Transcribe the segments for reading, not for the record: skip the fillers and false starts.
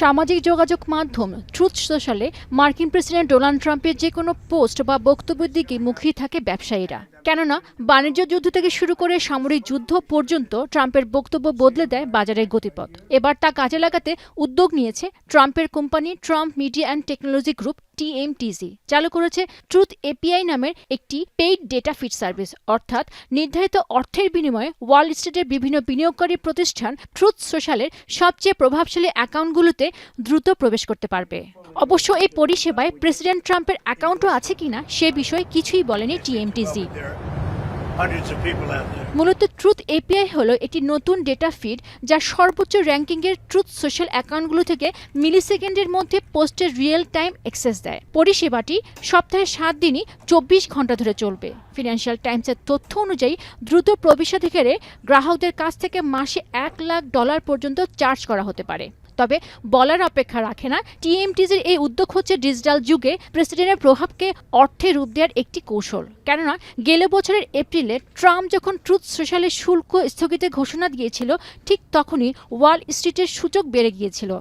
সামাজিক যোগাযোগ মাধ্যম ট্রুথ সোশ্যালে মার্কিন প্রেসিডেন্ট ডোনাল্ড ট্রাম্পের যে কোনো পোস্ট বা বক্তব্যের দিকে মুখিয়ে থাকে ব্যবসায়ীরা। কেননা বাণিজ্য যুদ্ধ থেকে শুরু করে সামরিক যুদ্ধ পর্যন্ত ট্রাম্পের বক্তব্য বদলে দেয় বাজারের গতিপথ। এবার তা কাজে লাগাতে উদ্যোগ নিয়েছে ট্রাম্পের company Trump media and technology group TMTG। চালু করেছে ট্রুথ API নামের একটি পেইড ডেটা ফিড সার্ভিস, অর্থাৎ নির্ধারিত অর্থের বিনিময়ে ওয়াল স্ট্রিটের বিভিন্ন বিনিয়োগকারী প্রতিষ্ঠান ট্রুথ সোশ্যালের সবচেয়ে প্রভাবশালী অ্যাকাউন্টগুলোতে দ্রুত প্রবেশ করতে পারবে। অবশ্য এই পরিষেবায় প্রেসিডেন্ট ট্রাম্পের অ্যাকাউন্টও আছে কিনা সে বিষয়ে কিছুই বলেনি TMTG। মূলত ট্রুথ API হলো একটি নতুন ডেটা ফিড যা সর্বোচ্চ র্যাঙ্কিংয়ের ট্রুথ সোশ্যাল অ্যাকাউন্টগুলো থেকে মিলিসেকেন্ডের মধ্যে পোস্টের রিয়েল টাইম অ্যাক্সেস দেয়। পরিষেবাটি সপ্তাহে 7 দিনই 24 ঘন্টা ধরে চলবে। ফিনান্সিয়াল টাইমসের তথ্য অনুযায়ী দ্রুত প্রবেশাধিকারে গ্রাহকদের কাছ থেকে মাসে $1 লাখ পর্যন্ত চার্জ করা হতে পারে। তবে বলার অপেক্ষা রাখে না, TMTGর এই উদ্যোগ হচ্ছে ডিজিটাল যুগে প্রেসিডেন্টের প্রভাবকে অর্থে রূপ দেওয়ার একটি কৌশল। কেননা গেল বছরের এপ্রিলে ট্রাম্প যখন ট্রুথ সোশ্যালের শুল্ক স্থগিতের ঘোষণা দিয়েছিল, ঠিক তখনই ওয়াল স্ট্রিটের সূচক বেড়ে গিয়েছিল।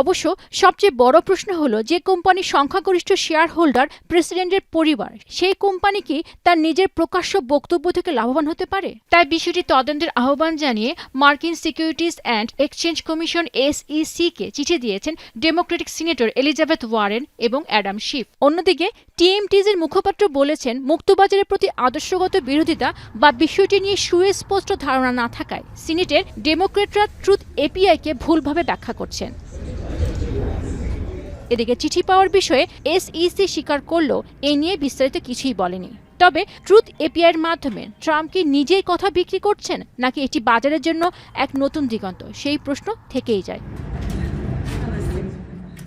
অবশ্য সবচেয়ে বড় প্রশ্ন হলো, যে কোম্পানির সংখ্যাগরিষ্ঠ শেয়ার হোল্ডার প্রেসিডেন্টের পরিবার, সেই কোম্পানি কি তার নিজের প্রকাশ্য বক্তব্য থেকে লাভবান হতে পারে? তাই বিষয়টি তদন্তের আহ্বান জানিয়ে মার্কিন সিকিউরিটিজ অ্যান্ড এক্সচেঞ্জ কমিশন SEC-কে চিঠি দিয়েছেন ডেমোক্রেটিক সিনেটর এলিজাবেথ ওয়ারেন এবং অ্যাডাম শিফ। অন্যদিকে TMTGর মুখপাত্র বলেছেন, মুক্তবাজারের প্রতি আদর্শগত বিরোধিতা বা বিষয়টি নিয়ে সুস্পষ্ট ধারণা না থাকায় সিনেটের ডেমোক্রেটরা ট্রুথ API-কে ভুলভাবে ব্যাখ্যা করছেন। এদিকে চিঠি পাওয়ার বিষয়ে SEC স্বীকার করলেও এ নিয়ে বিস্তারিত কিছুই বলেনি। তবে ট্রুথ API-এর মাধ্যমে ট্রাম্প কি নিজেই কথা বিক্রি করছেন, নাকি এটি বাজারের জন্য এক নতুন দিগন্ত, সেই প্রশ্ন থেকেই যায়।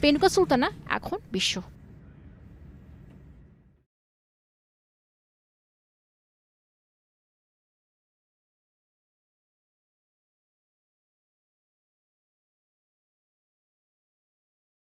পেনুকা সুলতানা, এখন বিশ্ব।